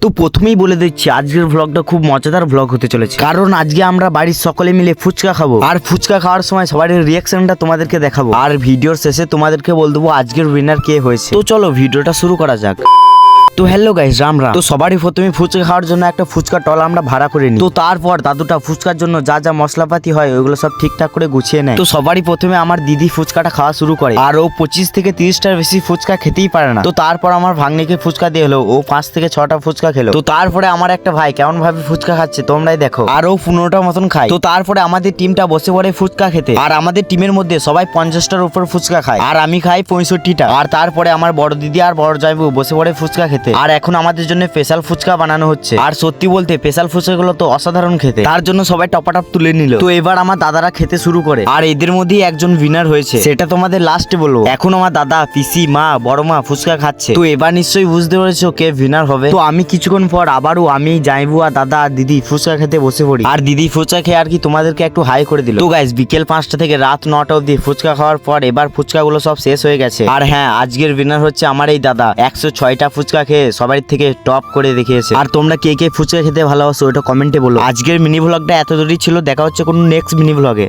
তো প্রথমেই বলে দিচ্ছি আজকের ভ্লগটা খুব মজাদার ভ্লগ হতে চলেছে, কারণ আজকে আমরা বাড়ির সকলে মিলে ফুচকা খাবো। আর ফুচকা খাওয়ার সময় সবার রিয়াকশনটা তোমাদেরকে দেখাবো, আর ভিডিওর শেষে তোমাদেরকে বল দেবো আজকের উইনার কে হয়েছে। তো চলো ভিডিওটা শুরু করা যাক। তো হ্যালো গাইস, রাম রাম। তো সবারই প্রথমে ফুচকা খাওয়ার জন্য একটা ফুচকা টল আমরা ভাড়া করে নিই। তো তারপর দাদুটা ফুচকার জন্য যা যা মশলাপাতি হয় ওইগুলো সব ঠিকঠাক করে গুছিয়ে নেয়। তো সবারই প্রথমে আমার দিদি ফুচকাটা খাওয়া শুরু করে, আর ও 25 থেকে 30টার বেশি ফুচকা খেতেই পারে না। তো তারপর আমার ভাগ্নিকে ফুচকা দিয়ে হলো, ও 5 থেকে 6টা ফুচকা খেলো। তো তারপরে আমার একটা ভাই কেমন ভাবে ফুচকা খাচ্ছে তোমরাই দেখো, আর ও 15টার মতন খায়। তো তারপরে আমাদের টিমটা বসে পড়ে ফুচকা খেতে, আর আমাদের টিমের মধ্যে সবাই 50টার উপর ফুচকা খায়, আর আমি খাই 65টা। আর তারপরে আমার বড় দিদি আর বড় জামাইবু বসে পড়ে ফুচকা খেতে, আর এখন আমাদের জন্য স্পেশাল ফুচকা বানানো হচ্ছে। আর সত্যি বলতে স্পেশাল ফুচকাগুলো তো অসাধারণ খেতে, তার জন্য সবাই টপাটপ তুলে নিল। তো এবার আমার দাদারা খেতে শুরু করে, আর এদের মধ্যেই একজন উইনার হয়েছে, সেটা তোমাদের লাস্টে বলবো। এখন আমার দাদা, পিসি, মা, বড় মা ফুচকা খাচ্ছে। তো এবার নিশ্চয়ই বুঝতে পেরেছো কে উইনার হবে। তো আমি কিছুক্ষণ পর আবারও আমি জামাইবু আর দাদা আর দিদি ফুচকা খেতে বসে পড়ি, আর দিদি ফুচকা খেয়ে আর কি তোমাদেরকে একটু হাই করে দিল। তো গাইস, বিকেল 5টা থেকে রাত 9টা অবধি ফুচকা খাওয়ার পর এবার ফুচকাগুলো সব শেষ হয়ে গেছে। আর হ্যাঁ, আজকের উইনার হচ্ছে আমার এই দাদা, 106টা ফুচকা খেয়ে সবার থেকে টপ করে দেখিয়েছে। আর তোমরা কে কে ফুচকা খেতে ভালোবাসো ওটা কমেন্টে বলো। আজকের মিনি ভ্লগটা এত দূরই ছিল, দেখা হচ্ছে কোনো নেক্সট মিনি ভ্লগে।